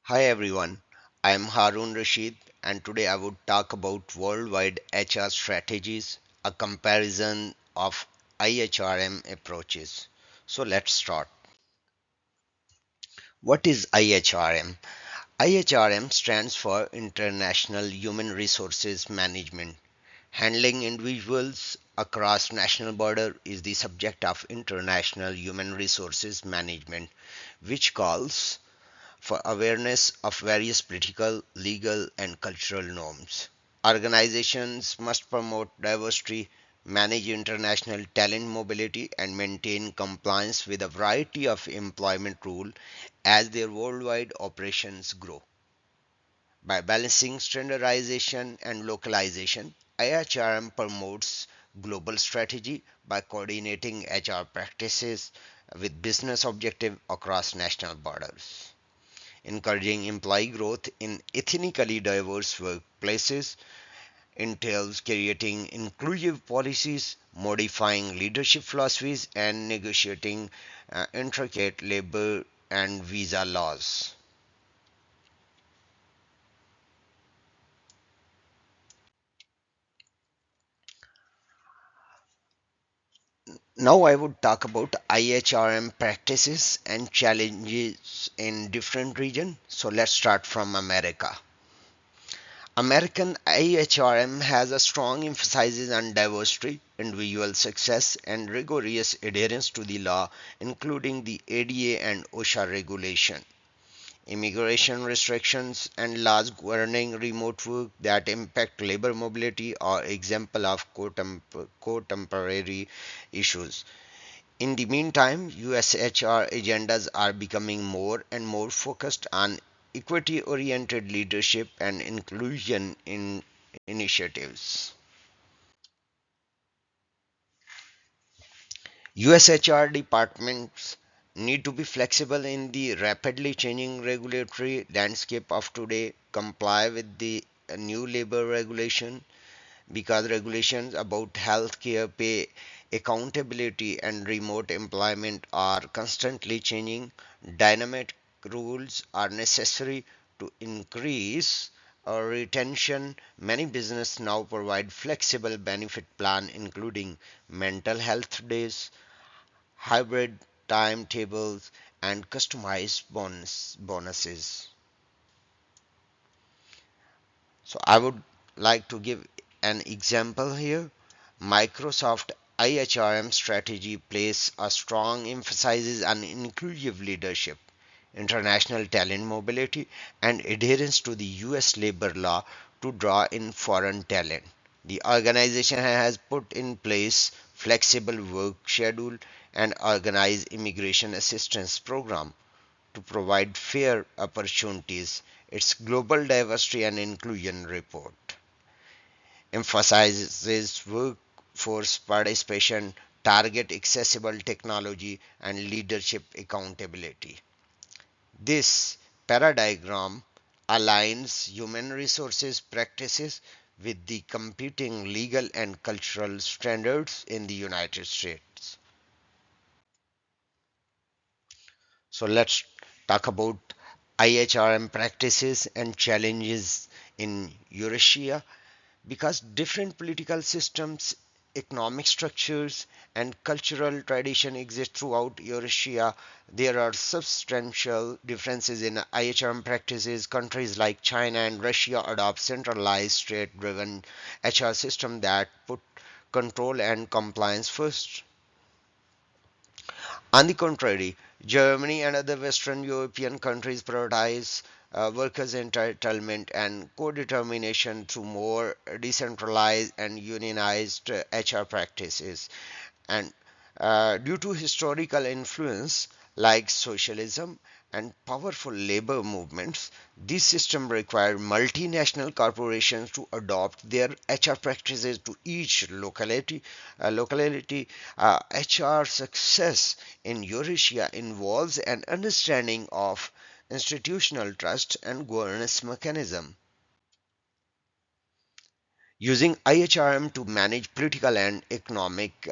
Hi everyone, I am Harun Rashid and today I would talk about worldwide HR strategies, a comparison of IHRM approaches. So let's start. What is IHRM? IHRM stands for International Human Resources Management. Handling individuals across national border is the subject of International Human Resources Management, which calls for awareness of various political, legal, and cultural norms. Organizations must promote diversity, manage international talent mobility, and maintain compliance with a variety of employment rules as their worldwide operations grow. By balancing standardization and localization, IHRM promotes global strategy by coordinating HR practices with business objectives across national borders, encouraging employee growth in ethnically diverse workplaces entails creating inclusive policies, modifying leadership philosophies, and negotiating intricate labor and visa laws. Now, I would talk about IHRM practices and challenges in different regions. So, let's start from America. American IHRM has a strong emphasis on diversity, individual success, and rigorous adherence to the law, including the ADA and OSHA regulation. Immigration restrictions and laws governing remote work that impact labor mobility are example of contemporary issues. In the meantime, USHR agendas are becoming more and more focused on equity oriented leadership and inclusion in initiatives. USHR departments need to be flexible in the rapidly changing regulatory landscape of today, comply with the new labor regulation, because regulations about healthcare, pay, accountability, and remote employment are constantly changing. Dynamic rules are necessary to increase retention. Many businesses now provide flexible benefit plan, including mental health days, hybrid timetables, and customized bonuses. So I would like to give an example here. Microsoft IHRM strategy places a strong emphasis on inclusive leadership, international talent mobility, and adherence to the US labor law to draw in foreign talent. The organization has put in place flexible work schedule and organized immigration assistance program to provide fair opportunities. Its Global Diversity and Inclusion Report emphasizes workforce participation, target accessible technology, and leadership accountability. This paradigm aligns human resources practices with the competing legal and cultural standards in the United States. So let's talk about IHRM practices and challenges in Eurasia, because different political systems, economic structures, and cultural tradition exist throughout Eurasia. There are substantial differences in IHRM practices. Countries like China and Russia adopt centralized state-driven HR system that put control and compliance first. On the contrary, Germany and other Western European countries prioritize workers' entitlement and co-determination through more decentralized and unionized HR practices. And due to historical influence like socialism and powerful labor movements, this system required multinational corporations to adopt their HR practices to each locality. HR success in Eurasia involves an understanding of institutional trust and governance mechanism. Using IHRM to manage political and economic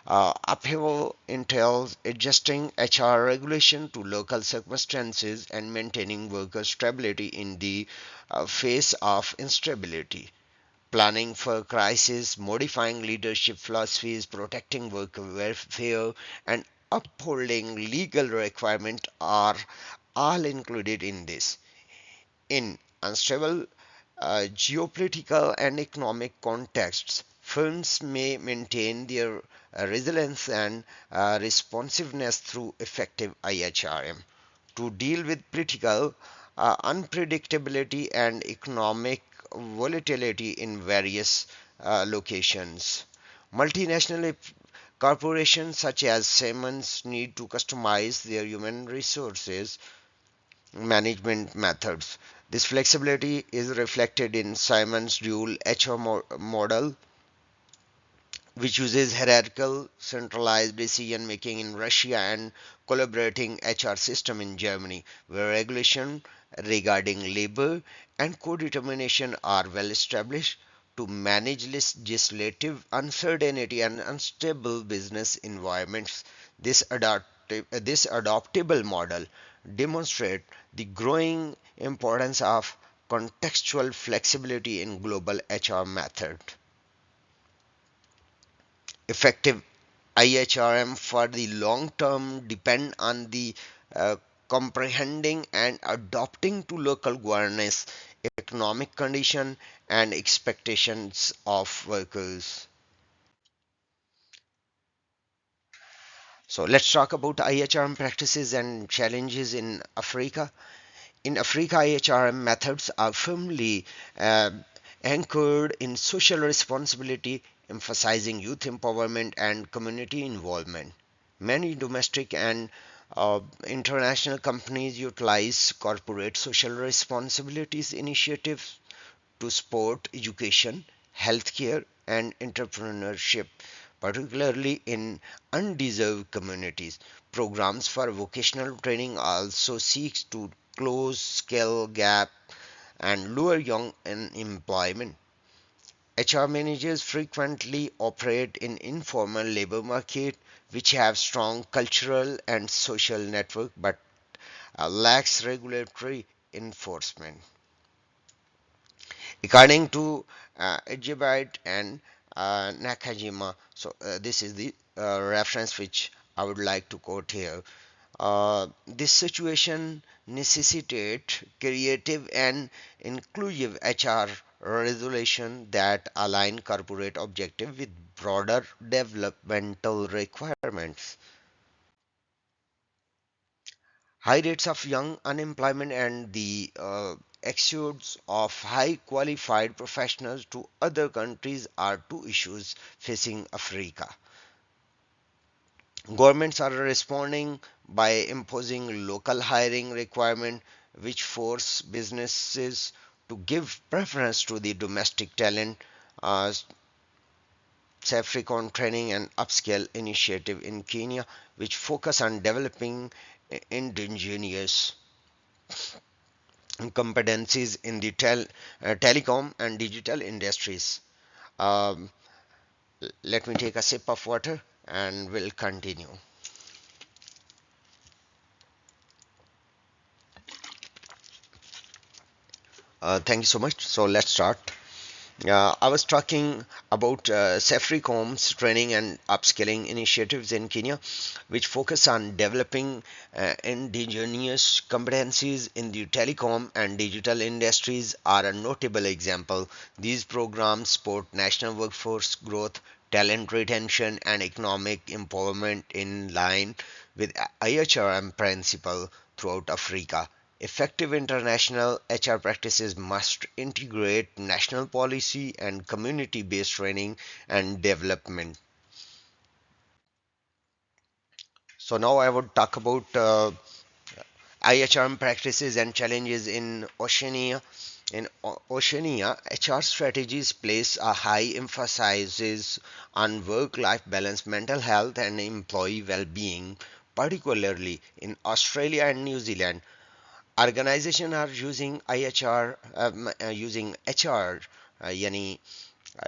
Upheaval entails adjusting HR regulation to local circumstances and maintaining worker stability in the face of instability. Planning for crisis, modifying leadership philosophies, protecting worker welfare, and upholding legal requirements are all included in this. In unstable geopolitical and economic contexts, firms may maintain their resilience and responsiveness through effective IHRM to deal with political unpredictability and economic volatility in various locations. Multinational corporations such as Siemens need to customize their human resources management methods. This flexibility is reflected in Simon's dual HR model, which uses hierarchical centralized decision making in Russia and collaborating HR system in Germany, where regulation regarding labor and co-determination are well established to manage legislative uncertainty and unstable business environments. This adoptable model demonstrates the growing importance of contextual flexibility in global HR method. Effective IHRM for the long term depend on the comprehending and adopting to local governance, economic condition and expectations of workers. So let's talk about IHRM practices and challenges in Africa. In Africa, IHRM methods are firmly uh, anchored in social responsibility, emphasizing youth empowerment and community involvement. Many domestic and international companies utilize corporate social responsibilities initiatives to support education, healthcare, and entrepreneurship, particularly in undeserved communities. Programs for vocational training also seeks to close skill gap and lower young unemployment. HR managers frequently operate in informal labor market which have strong cultural and social network but lacks regulatory enforcement. According to Ejibite and Nakajima, so this is the reference which I would like to quote here. This situation necessitate creative and inclusive HR resolution that align corporate objective with broader developmental requirements. High rates of young unemployment and the exodus of high qualified professionals to other countries are two issues facing Africa. Governments are responding by imposing local hiring requirements which force businesses to give preference to the domestic talent. Uh, Saffricon training and upskill initiative in Kenya, which focus on developing indigenous competencies in the telecom and digital industries. Um, Let me take a sip of water and we'll continue. Thank you so much. So let's start. I was talking about Safaricom's training and upskilling initiatives in Kenya, which focus on developing indigenous competencies in the telecom and digital industries are a notable example. These programs support national workforce growth, talent retention, and economic empowerment in line with IHRM principle throughout Africa. Effective international HR practices must integrate national policy and community based training and development. So, now I would talk about IHRM practices and challenges in Oceania. In Oceania, HR strategies place a high emphasis on work life balance, mental health, and employee well being, particularly in Australia and New Zealand. Organizations are using IHR, using HR, yani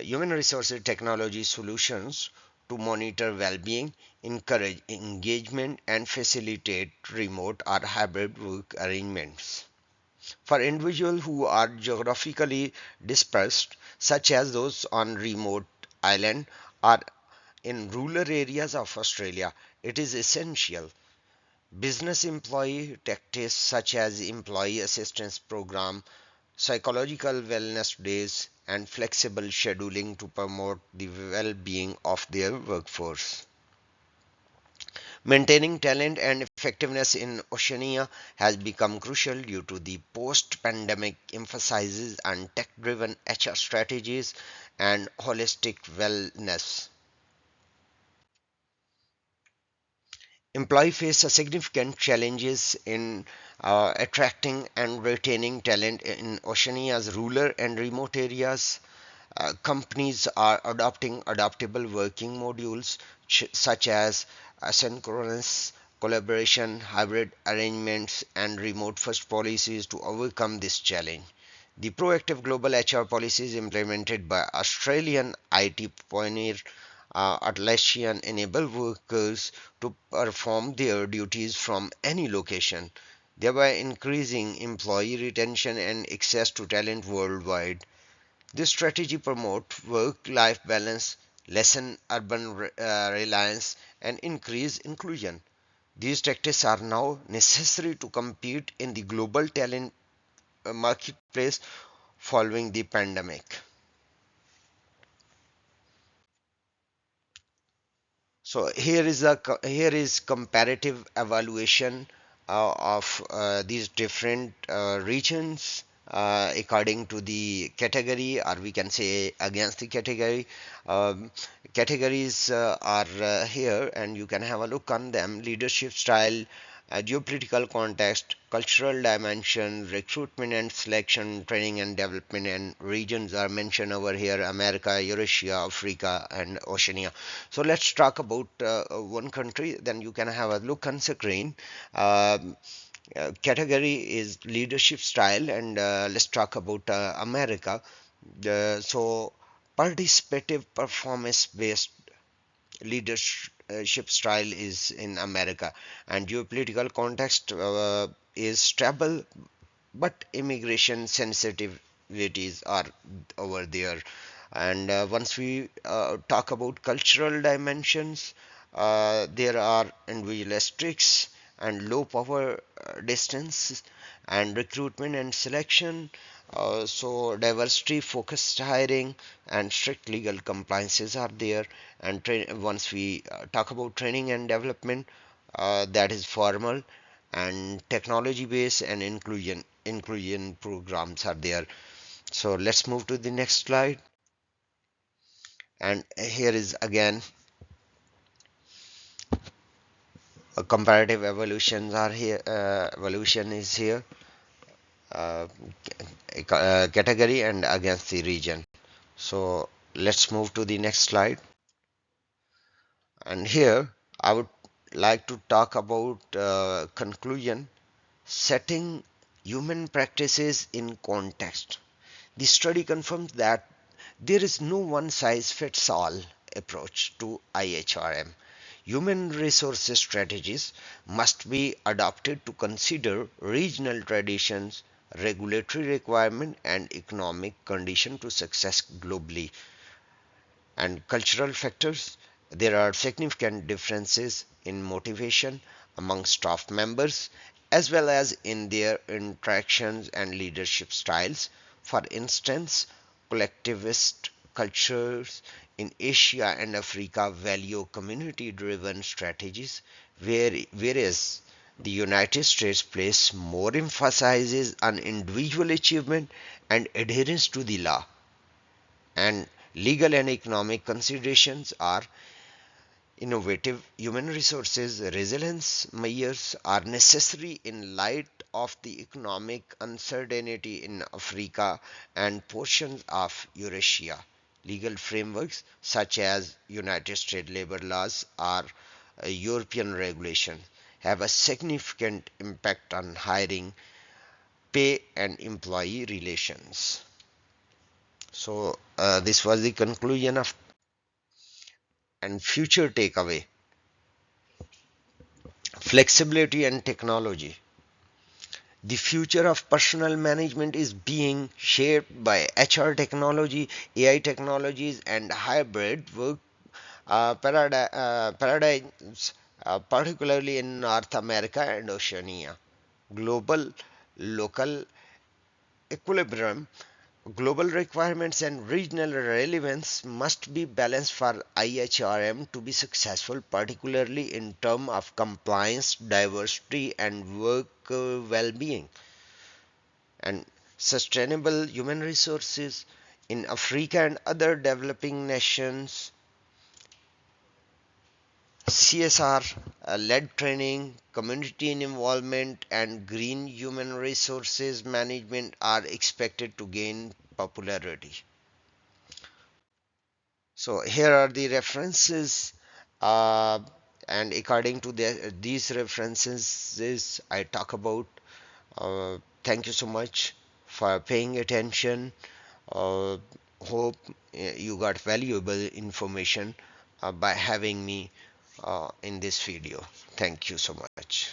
human resources technology solutions to monitor well-being, encourage engagement, and facilitate remote or hybrid work arrangements. For individuals who are geographically dispersed, such as those on remote island or in rural areas of Australia, it is essential. Business employee tactics such as employee assistance program, psychological wellness days, and flexible scheduling to promote the well-being of their workforce. Maintaining talent and effectiveness in Oceania has become crucial due to the post-pandemic emphasis on tech-driven HR strategies and holistic wellness. Employees face a significant challenges in attracting and retaining talent in Oceania's rural and remote areas. Companies are adopting adaptable working modules such as asynchronous collaboration, hybrid arrangements, and remote first policies to overcome this challenge. The proactive global HR policies implemented by Australian IT pioneer Atlassian enable workers to perform their duties from any location, thereby increasing employee retention and access to talent worldwide. This strategy promotes work-life balance, lessen urban reliance, and increase inclusion. These tactics are now necessary to compete in the global talent marketplace following the pandemic. So here is comparative evaluation of these different regions according to the category, or we can say against the category. Um, Categories are here, and you can have a look on them: leadership style, geopolitical context, cultural dimension, recruitment and selection, training and development, and regions are mentioned over here: America, Eurasia, Africa, and Oceania. So let's talk about one country, then you can have a look on screen. Um, Category is leadership style, and let's talk about America. So participative performance based leadership style is in America, and geopolitical context is stable, but immigration sensitivities are over there. And once we talk about cultural dimensions, there are individualistics and low power distance and recruitment and selection. So diversity focused hiring and strict legal compliances are there. And once we talk about training and development, that is formal and technology based, and inclusion programs are there. So let's move to the next slide. And here is again a comparative evolutions are here. Evolution is here, uh, category and against the region. So let's move to the next slide. And here I would like to talk about conclusion: setting human practices in context. The study confirms that there is no one size fits all approach to IHRM. Human resources strategies must be adapted to consider regional traditions, regulatory requirements, and economic conditions to success globally. And cultural factors: there are significant differences in motivation among staff members as well as in their interactions and leadership styles. For instance, collectivist cultures in Asia and Africa value community driven strategies, whereas the United States place more emphasis on individual achievement and adherence to the law. And legal and economic considerations are innovative human resources resilience measures are necessary in light of the economic uncertainty in Africa and portions of Eurasia. Legal frameworks such as United States labor laws or European regulations have a significant impact on hiring, pay, and employee relations. So, this was the conclusion of And future takeaway: flexibility and technology. The future of personal management is being shaped by HR technology, AI technologies, and hybrid work paradigms, particularly in North America and Oceania. Global, local equilibrium, global requirements, and regional relevance must be balanced for IHRM to be successful, particularly in terms of compliance, diversity, and work well-being. And sustainable human resources in Africa and other developing nations, CSR led training, community involvement, and green human resources management are expected to gain popularity. So here are the references, uh, and according to these references, I talk about. Thank you so much for paying attention. Uh, Hope you got valuable information by having me in this video. Thank you so much.